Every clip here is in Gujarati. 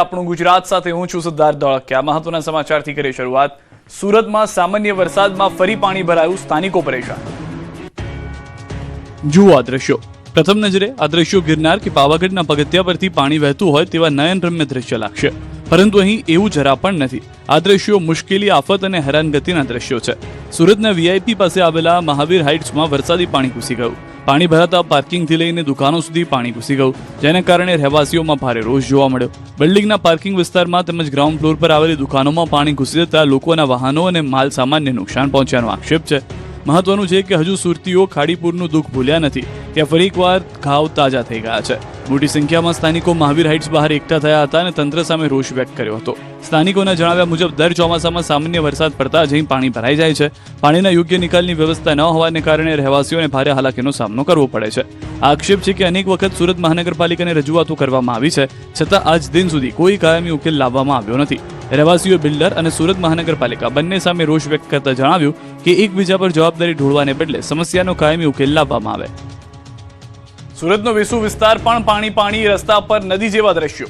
આપણું ગુજરાત સાથે હું છું સિદ્ધાર્થ ધોળકિયા। મહત્વના સમાચારથી કરી શરૂઆત। સુરતમાં સામાન્ય વરસાદમાં ફરી પાણી ભરાયું, સ્થાનિકો પરેશાન। જુઓ આ દ્રશ્યો। પ્રથમ નજરે આ દ્રશ્યો ગિરનાર કે પાવાગઢના પગથિયા પરથી પાણી વહેતું હોય તેવા નયનરમ્ય દ્રશ્ય લાગશે, પરંતુ અહીં એવું જરા પણ નથી। આ દ્રશ્યો મુશ્કેલી, આફત અને હેરાનગતિના દ્રશ્યો છે। સુરતના વીઆઈપી પાસે આવેલા મહાવીર હાઇટ્સમાં વરસાદી પાણી ઘૂસી ગયું। પાણી ભરાતા પાર્કિંગથી લઈને દુકાનો સુધી પાણી ઘૂસી ગયું, જેના કારણે રહેવાસીઓમાં ભારે રોષ જોવા મળ્યો। બિલ્ડિંગના પાર્કિંગ વિસ્તારમાં તેમજ ગ્રાઉન્ડ ફ્લોર પર આવેલી દુકાનોમાં પાણી ઘૂસી જતા લોકોના વાહનો અને માલ સામાનને નુકસાન પહોંચ્યાનો આક્ષેપ છે। મહત્વનું છે કે હજુ સુરતીઓ ખાડીપુરનું દુઃખ ભૂલ્યા નથી, ત્યાં ફરી એકવાર ઘાવ તાજા થઈ ગયા છે। મોટી સંખ્યામાં સ્થાનિકો મહાવીર હાઇટ્સ બહાર એકઠા થયા હતા અને તંત્ર સામે રોષ વ્યક્ત કર્યો હતો। સ્થાનિકોના જણાવ્યા મુજબ દર ચોમાસામાં સામાન્ય વરસાદ પડતા જ અહીં પાણી ભરાઈ જાય છે। પાણીના યોગ્ય નિકાલની વ્યવસ્થા ન હોવાને કારણે રહેવાસીઓને ભારે હાલાકીનો સામનો કરવો પડે છે। આક્ષેપ છે કે અનેક વખત સુરત મહાનગરપાલિકાને રજૂઆતો કરવામાં આવી છે, છતાં આજ દિન સુધી કોઈ કાયમી ઉકેલ લાવવામાં આવ્યો નથી। રહેવાસીઓ, બિલ્ડર અને સુરત મહાનગરપાલિકા બંને સામે રોષ વ્યક્ત કરતા જણાવ્યું કે એકબીજા પર જવાબદારી ઢોળવાને બદલે સમસ્યાનો કાયમી ઉકેલ લાવવામાં આવે। સુરતનો વેસુ વિસ્તાર પણ પાણી, રસ્તા પર નદી જેવા દ્રશ્યો।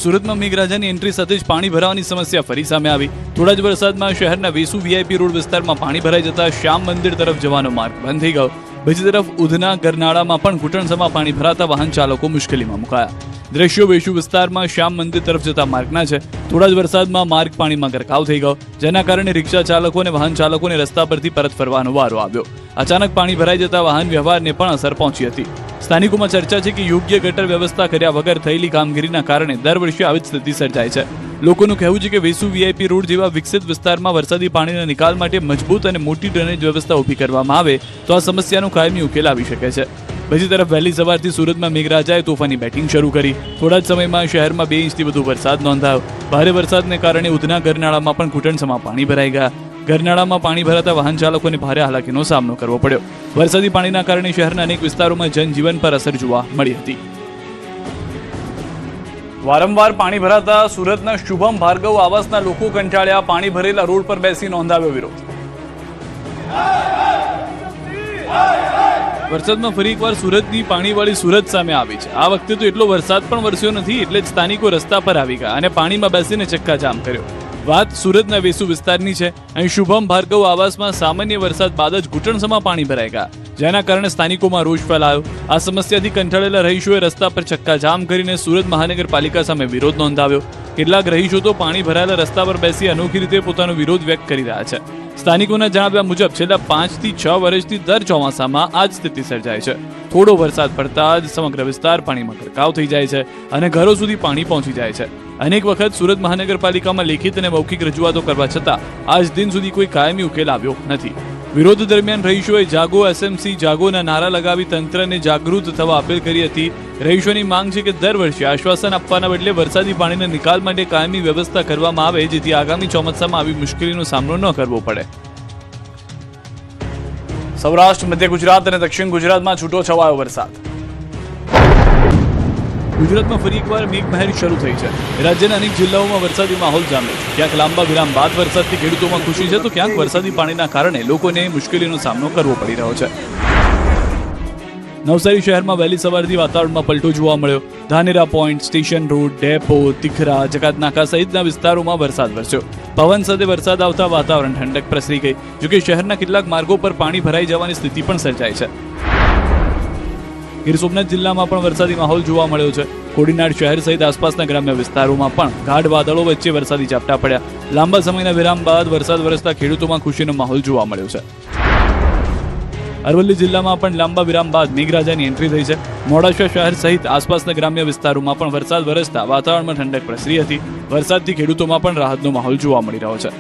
સુરતમાં મેઘરાજાની એન્ટ્રી સાથે જ પાણી ભરાવાની સમસ્યા ફરી સામે આવી। થોડા જ વરસાદમાં શહેરના વેસુ વીઆઈપી રોડ વિસ્તારમાં પાણી ભરાઈ જતા શ્યામ મંદિર તરફ જવાનો માર્ગ બંધ થઈ ગયો। બીજી તરફ ઉધના ગરનાળામાં પણ ઘૂંટણસમા પાણી ભરાતા વાહન ચાલકો મુશ્કેલીમાં મુકાયા। દ્રશ્યો વેસુ વિસ્તારમાં શ્યામ મંદિર તરફ જતા માર્ગના છે। થોડા જ વરસાદમાં માર્ગ પાણીમાં ગરકાવ થઈ ગયો, જેના કારણે રિક્ષા ચાલકો અને વાહન ચાલકોને રસ્તા પરથી પરત ફરવાનો વારો આવ્યો। અચાનક પાણી ભરાઈ જતા વાહન વ્યવહારને પણ અસર પહોંચી હતી। સ્થાનિકોમાં ચર્ચા છે કે યોગ્ય ગટર વ્યવસ્થા કર્યા વગર થયેલી કામગીરીના કારણે દર વર્ષે આવી જ સ્થિતિ સર્જાય છે। લોકોનું કહેવું છે કે વેસુ વીઆઈપી રોડ જેવા વિકસિત વિસ્તારમાં વરસાદી પાણીના નિકાલ માટે મજબૂત અને મોટી ડ્રેનેજ વ્યવસ્થા ઊભી કરવામાં આવે તો આ સમસ્યાનો કાયમી ઉકેલ આવી શકે છે। બીજી તરફ વહેલી સવારથી સુરતમાં મેઘરાજાએ તોફાની બેટિંગ શરૂ કરી। થોડા જ સમયમાં શહેરમાં 2 ઇંચથી વધુ વરસાદ નોંધાયો। ભારે વરસાદને કારણે ઉધના ગરનાળામાં પણ ઘૂંટણસમા પાણી ભરાઈ ગયા। ગરનાળામાં પાણી ભરાતા વાહન ચાલકોને ભારે હાલાકીનો સામનો કરવો પડ્યો। વરસાદી પાણીના કારણે શહેરના અનેક વિસ્તારોમાં જનજીવન પર અસર જોવા મળી હતી। વારંવાર પાણી ભરાતા સુરતના શુભમ ભાર્ગવ આવાસના લોકો કંટાળ્યા। પાણી ભરેલા રોડ પર બેસી નોંધાવ્યો વિરોધ। વરસાદમાં ફરી એકવાર સુરતની પાણીવાળી સુરત સામે આવી છે। આ વખતે તો એટલો વરસાદ પણ વરસ્યો નથી, એટલે જ સ્થાનિકો રસ્તા પર આવી ગયા અને પાણીમાં બેસીને ચક્કાજામ કર્યો। વાત સુરતના વેસુ વિસ્તારની છે। અહીં શુભમ ભાર્ગવ આવાસમાં સામાન્ય વરસાદ બાદ જ ઘૂંટણસમા પાણી ભરાઈ ગયા, જેના કારણે સ્થાનિકોમાં રોષ ફેલાયો। આ સમસ્યાથી કંટાળેલા રહીશોએ રસ્તા પર ચક્કાજામ કરીને સુરત મહાનગરપાલિકા સામે વિરોધ નોંધાવ્યો। કેટલાક રહીશો તો પાણી ભરાયેલા રસ્તા પર બેસી અનોખી રીતે પોતાનો વિરોધ વ્યક્ત કરી રહ્યા છે। સ્થાનિકોના જણાવ્યા મુજબ છેલ્લા 5 થી 6 વર્ષથી દર ચોમાસામાં આ જ સ્થિતિ સર્જાય છે। થોડો વરસાદ પડતા જ સમગ્ર વિસ્તાર પાણીમાં ગરકાવ થઈ જાય છે અને ઘરો સુધી પાણી પહોંચી જાય છે। અનેક વખત સુરત મહાનગરપાલિકામાં લેખિત અને મૌખિક રજૂઆતો કરવા છતાં આજ દિન સુધી કોઈ કાયમી ઉકેલ આવ્યો નથી। વિરોધ દરમિયાન રહીશોએ જાગો એસએમસી જાગોના નારા લગાવી તંત્રને જાગૃત થવા અપીલ કરી હતી। રહીશોની માંગ છે કે દર વર્ષે આશ્વાસન આપવાના બદલે વરસાદી પાણીના નિકાલ માટે કાયમી વ્યવસ્થા કરવામાં આવે, જેથી આગામી ચોમાસામાં આવી મુશ્કેલીનો સામનો ન કરવો પડે। સૌરાષ્ટ્ર, મધ્ય ગુજરાત અને દક્ષિણ ગુજરાતમાં છૂટો છવાયો વરસાદ। ગુજરાતમાં ફરી એકવાર મેઘમહેર શરૂ થઈ છે। રાજ્યના અનેક જિલ્લાઓમાં વરસાદી માહોલ જામ્યો છે। ક્યાંક લાંબા વિરામ બાદ વરસાદથી ખેડૂતોમાં ખુશી છે, તો ક્યાંક વરસાદી પાણીના કારણે લોકોને મુશ્કેલીનો સામનો કરવો પડી રહ્યો છે। નવસારી શહેરમાં વહેલી સવારથી વાતાવરણમાં પલટો જોવા મળ્યો। Dhanera point, station road, depot, Tikhra, Jakatnaka સહિતના વિસ્તારોમાં વરસાદ વરસ્યો। પવન સાથે વરસાદ આવતા વાતાવરણ ઠંડક પ્રસરી ગઈ, જોકે શહેરના કેટલાક માર્ગો પર પાણી ભરાઈ જવાની સ્થિતિ પણ સર્જાઈ છે। ગીર સોમનાથ જિલ્લામાં પણ વરસાદી માહોલ જોવા મળ્યો છે। કોડીનાર શહેર સહિત આસપાસના ગ્રામ્ય વિસ્તારોમાં પણ ગાઢ વાદળો વચ્ચે વરસાદી ઝાપટા પડ્યા। લાંબા સમયના વિરામ બાદ વરસાદ વરસતા ખેડૂતોમાં ખુશીનો માહોલ જોવા મળ્યો છે। અરવલ્લી જિલ્લામાં પણ લાંબા વિરામ બાદ મેઘરાજાની એન્ટ્રી થઈ છે। મોડાસા શહેર સહિત આસપાસના ગ્રામ્ય વિસ્તારોમાં પણ વરસાદ વરસતા વાતાવરણમાં ઠંડક પ્રસરી હતી। વરસાદથી ખેડૂતોમાં પણ રાહતનો માહોલ જોવા મળી રહ્યો છે।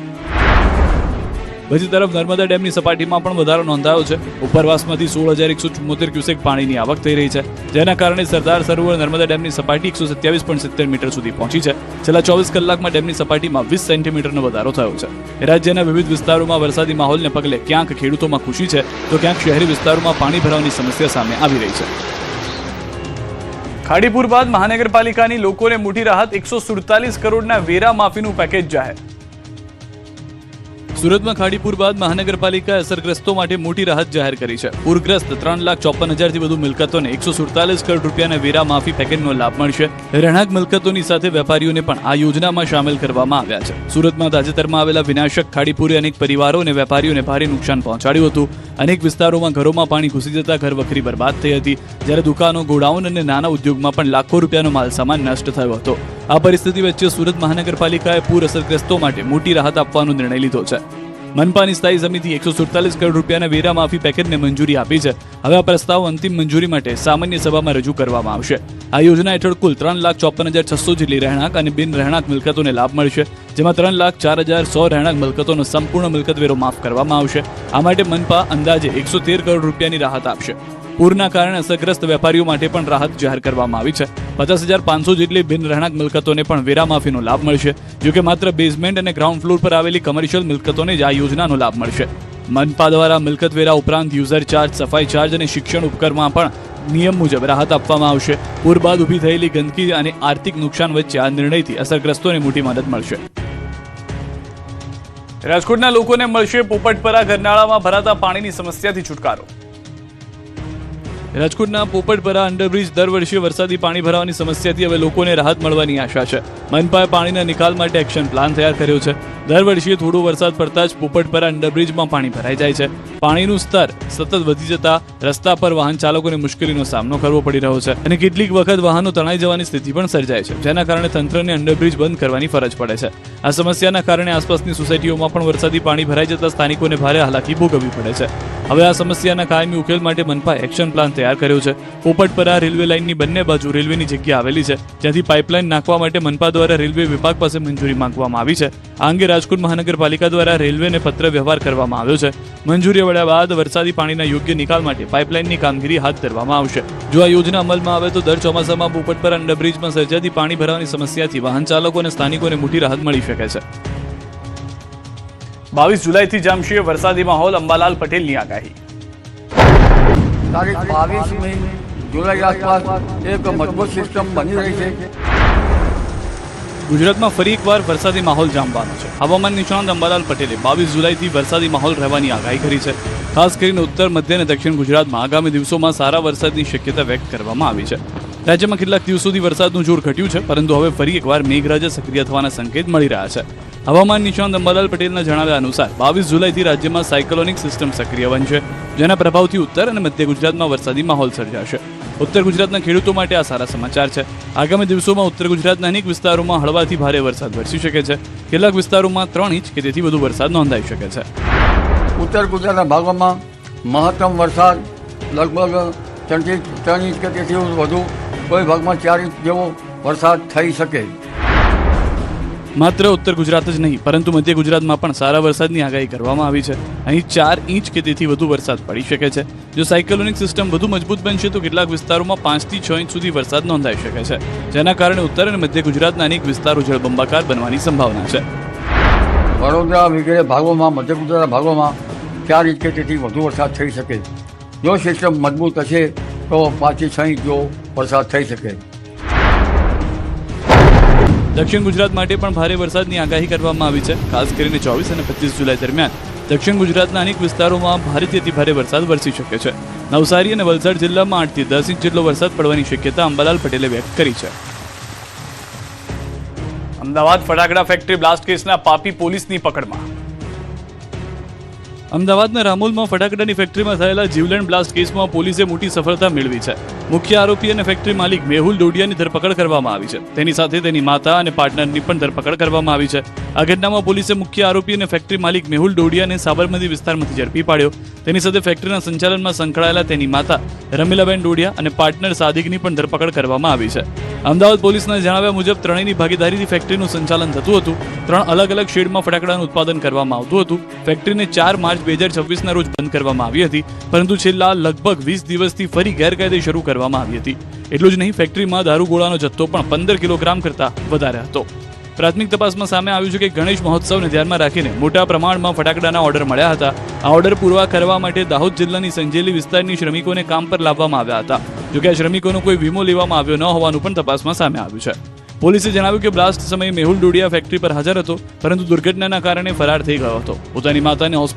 બીજી તરફ નર્મદા ડેમની સપાટીમાં પણ વધારો નોંધાયો છે। ઉપરવાસમાંથી 16,174 ક્યુસેક પાણીની આવક થઈ રહી છે, જેના કારણે સરદાર સરોવર નર્મદા ડેમની સપાટી 127.70 મીટર સુધી પહોંચી છે। છેલ્લા 24 કલાકમાં ડેમની સપાટીમાં 20 સેન્ટીમીટરનો વધારો થયો છે। રાજ્યના વિવિધ વિસ્તારોમાં વરસાદી માહોલને પગલે ક્યાંક ખેડૂતોમાં ખુશી છે, તો ક્યાંક શહેરી વિસ્તારોમાં પાણી ભરાવાની સમસ્યા સામે આવી રહી છે। ખાડીપુર બાદ મહાનગરપાલિકાની લોકોને મોટી રાહત। 147 કરોડના વેરા માફીનું પેકેજ જાહેર। સુરતમાં ખાડીપુર બાદ મહાનગરપાલિકાએ અસરગ્રસ્તો માટે મોટી રાહત જાહેર કરી છે. પૂરગ્રસ્ત 3,54,000 થી વધુ મિલકતોને 147 કરોડ રૂપિયાના વેરા માફી પેકેજનો લાભ મળશે. રહેણાંક મિલકતોની સાથે વેપારીઓને પણ આ યોજનામાં સામેલ કરવામાં આવ્યા છે. સુરતમાં તાજેતરમાં આવેલા વિનાશક ખાડીપુરે અનેક પરિવારો અને વેપારીઓને ભારે નુકસાન પહોંચાડ્યું હતું. અનેક વિસ્તારોમાં ઘરોમાં પાણી ઘૂસી જતા ઘરવખરી બરબાદ થઈ હતી, જ્યારે દુકાનો, ગોડાઉન અને નાના ઉદ્યોગમાં પણ લાખો રૂપિયાનો માલસામાન નષ્ટ થયો હતો. આ પરિસ્થિતિ વચ્ચે સુરત મહાનગરપાલિકાએ પૂર અસરગ્રસ્તો માટે મોટી રાહત આપવાનો નિર્ણય લીધો છે. મનપાની સ્થાયી સમિતિ 147 કરોડ રૂપિયાના વેરા માફી પેકેજને મંજૂરી આપી છે. હવે આ પ્રસ્તાવ અંતિમ મંજૂરી માટે સામાન્ય સભામાં રજૂ કરવામાં આવશે. આ યોજના હેઠળ કુલ 3,54,600 જેટલી રહેણાંક અને બિન રહેણાંક મિલકતોને લાભ મળશે, જેમાં 3,04,100 રહેણાંક મિલકતોનો સંપૂર્ણ મિલકત વેરો માફ કરવામાં આવશે. આ માટે મનપા અંદાજે 113 કરોડ રૂપિયાની રાહત આપશે. પૂરના કારણે અસરગ્રસ્ત વેપારીઓ માટે પણ રાહત જાહેર કરવામાં આવી છે. 50,500 જેટલી બિન રહેણાંક મિલકતોને પણ વેરા માફીનો લાભ મળશે. જોકે માત્ર બેઝમેન્ટ અને ગ્રાઉન્ડ ફ્લોર પર આવેલી કમર્શિયલ મિલકતોને જ આ યોજનાનો લાભ મળશે. મનપા દ્વારા મિલકત વેરા ઉપરાંત યુઝર ચાર્જ, સફાઈ ચાર્જ અને શિક્ષણ ઉપકરમાં પણ નિયમ મુજબ રાહત આપવામાં આવશે. પૂર બાદ ઊભી થયેલી ગંદકી અને આર્થિક નુકસાન વચ્ચે આ નિર્ણયથી અસરગ્રસ્તોને મોટી મદદ મળશે. રાજકોટના લોકોને મળશે પોપટપરા ગરનાળામાં ભરાતા પાણીની સમસ્યાથી છુટકારો. રાજકોટના પોપટપરા અંડરબ્રિજ દર વર્ષે વરસાદી પાણી ભરાવાની સમસ્યાથી હવે લોકોને રાહત મળવાની આશા છે. મનપાએ પાણીના નિકાલ માટે એક્શન પ્લાન તૈયાર કર્યો છે. દર વર્ષે થોડો વરસાદ પડતા જ પોપટપરા અંડરબ્રિજમાં પાણી ભરાઈ જાય છે. પાણીનું સ્તર સતત વધી જતા રસ્તા પર વાહન ચાલકોને મુશ્કેલીનો સામનો કરવો પડી રહ્યો છે અને કેટલીક વખત વાહનો તણાઈ જવાની સ્થિતિ પણ સર્જાય છે, જેના કારણે તંત્રને અંડરબ્રિજ બંધ કરવાની ફરજ પડે છે. આ સમસ્યાના કારણે આસપાસની સોસાયટીઓમાં પણ વરસાદી પાણી ભરાઈ જતા સ્થાનિકોને ભારે હાલાકી ભોગવવી પડે છે. હવે આ સમસ્યાના કાયમી ઉકેલ માટે મનપાએ એક્શન પ્લાન તૈયાર કર્યો છે. પોપટપરા રેલવે લાઇનની બંને બાજુ રેલવેની જગ્યા આવેલી છે, જ્યાંથી પાઇપલાઇન નાખવા માટે મનપા દ્વારા રેલવે વિભાગ પાસે મંજૂરી માંગવામાં આવી છે. આ અંગે રાજકોટ મહાનગરપાલિકા દ્વારા રેલવેને પત્ર વ્યવહાર કરવામાં આવ્યો છે. મંજૂરી મળ્યા બાદ વરસાદી પાણીના યોગ્ય નિકાલ માટે પાઇપલાઇનની કામગીરી હાથ ધરવામાં આવશે. જો આ યોજના અમલમાં આવે તો દર ચોમાસામાં પોપટપરા અંડરબ્રિજમાં સર્જાતી પાણી ભરાવાની સમસ્યાથી વાહન ચાલકો અને સ્થાનિકોને મોટી રાહત મળી શકે છે. 22 જુલાઈથી જામશે વરસાદી માહોલ, અંબાલાલ પટેલની આગાહી. તારીખ 22મી જુલાઈ આસપાસ એક મજબૂત સિસ્ટમ બની રહી છે. ગુજરાતમાં ફરી એકવાર વરસાદી માહોલ જામવાનો છે. હવામાન નિષ્ણાત અંબાલાલ પટેલે 22 જુલાઈથી વરસાદી માહોલ રહેવાની આગાહી કરી છે. ખાસ કરીને ઉત્તર, મધ્ય અને દક્ષિણ ગુજરાતમાં આગામી દિવસોમાં સારા વરસાદની શક્યતા વ્યક્ત કરવામાં આવી છે. રાજ્યમાં કેટલાક દિવસોથી વરસાદનું જોર ઘટ્યું છે, પરંતુ હવે ફરી એકવાર મેઘરાજા સક્રિય થવાના સંકેત મળી રહ્યા છે. હવામાન નિષ્ણાત અંબાલાલ પટેલના જણાવ્યા અનુસાર 22 જુલાઈથી રાજ્યમાં સાયક્લોનિક સિસ્ટમ સક્રિય બનશે, જેના પ્રભાવથી ઉત્તર અને મધ્ય ગુજરાતમાં વરસાદી માહોલ સર્જાશે. ઉત્તર ગુજરાતના ખેડૂતો માટે આ સારા સમાચાર છે. આગામી દિવસોમાં ઉત્તર ગુજરાતના અનેક વિસ્તારોમાં હળવાથી ભારે વરસાદ વરસી શકે છે. કેટલાક વિસ્તારોમાં 3 ઇંચ કે તેથી વધુ વરસાદ નોંધાઈ શકે છે. ઉત્તર ગુજરાતના ભાગોમાં મહત્તમ વરસાદ લગભગ 3 ઇંચ કે તેથી વધુ, કોઈ ભાગમાં 4 ઇંચ જેવો વરસાદ થઈ શકે. માત્ર ઉત્તર ગુજરાત જ નહીં, પરંતુ મધ્ય ગુજરાતમાં પણ સારા વરસાદની આગાહી કરવામાં આવી છે. અહીં 4 ઇંચ કે તેથી વધુ વરસાદ પડી શકે છે. જો સાયક્લોનિક સિસ્ટમ વધુ મજબૂત બનશે તો કેટલાક વિસ્તારોમાં 5 થી 6 ઇંચ સુધી વરસાદ નોંધાઈ શકે છે, જેના કારણે ઉત્તર અને મધ્ય ગુજરાતના અનેક વિસ્તારો જળબંબાકાર બનવાની સંભાવના છે. વડોદરા વગેરે ભાગોમાં, મધ્ય ગુજરાતના ભાગોમાં 4 ઇંચ કે તેથી વધુ વરસાદ થઈ શકે. જો સિસ્ટમ મજબૂત હશે તો 5 થી 6 ઇંચ જેવો વરસાદ થઈ શકે. દક્ષિણ ગુજરાત માટે પણ ભારે વરસાદની આગાહી કરવામાં આવી છે. ખાસ કરીને 24 અને 25 જુલાઈ દરમિયાન દક્ષિણ ગુજરાતના અનેક વિસ્તારોમાં ભારેથી અતિ ભારે વરસાદ વરસી શકે છે. નવસારી અને વલસાડ જિલ્લામાં 8 થી 10 ઇંચ જેટલો વરસાદ પડવાની શક્યતા અંબાલાલ પટેલે વ્યક્ત કરી છે. અમદાવાદ ફટાકડા ફેક્ટરી બ્લાસ્ટ કેસના પાપી પોલીસની પકડમાં. અમદાવાદના રામોલમાં ફટાકડાની ફેક્ટરીમાં થયેલા જીવલેણ બ્લાસ્ટ કેસમાં પોલીસે મોટી સફળતા મેળવી છે. મુખ્ય આરોપી અને ફેક્ટરી માલિક મેહુલ ડોડિયાની ધરપકડ કરવામાં આવી છે. તેની સાથે તેની માતા અને પાર્ટનરની પણ ધરપકડ કરવામાં આવી છે. આ ઘટનામાં પોલીસે મુખ્ય આરોપી અને ફેક્ટરી માલિક મેહુલ ડોડિયાને સાબરમતી વિસ્તારમાંથી ઝડપી પાડ્યો. તેની સાથે ફેક્ટરીના સંચાલનમાં સંકળાયેલા તેની માતા રમીલાબેન ડોડિયા અને પાર્ટનર સાદિકની પણ ધરપકડ કરવામાં આવી છે. અમદાવાદ પોલીસના જણાવ્યા મુજબ ત્રણેયની ભાગીદારીથી ફેક્ટરીનું સંચાલન થતું હતું. 3 અલગ અલગ શેડમાં ફટાકડાનું ઉત્પાદન કરવામાં આવતું હતું. ફેક્ટરીને 4 માર્ચ 2026ના રોજ બંધ કરવામાં આવી હતી, પરંતુ છેલ્લા લગભગ 20 દિવસથી ફરી ગેરકાયદે શરૂ કરવામાં આવી હતી. એટલું જ નહીં, ફેક્ટરીમાં દારૂગોળાનો જથ્થો પણ 15 કિલોગ્રામ કરતાં વધારે હતો. પ્રાથમિક તપાસમાં સામે આવ્યું છે કે ગણેશ મહોત્સવને ધ્યાનમાં રાખીને મોટા પ્રમાણમાં ફટાકડાના ઓર્ડર મળ્યા હતા. આ ઓર્ડર પૂરા કરવા માટે દાહોદ જિલ્લાની સંજેલી વિસ્તારની શ્રમિકોને કામ પર લાવવામાં આવ્યા હતા. જોકે આ શ્રમિકોનો કોઈ વીમો લેવામાં આવ્યો ન હોવાનું પણ તપાસમાં સામે આવ્યું છે. પોલીસે જણાવ્યું કે બ્લાસ્ટ સમયે મેહુલ ડોડિયા ફેક્ટરી પર હાજર હતો, પરંતુ દુર્ઘટનાના કારણે ફરાર થઈ ગયો હતો. પોતાની માતાને હોસ્પિટલ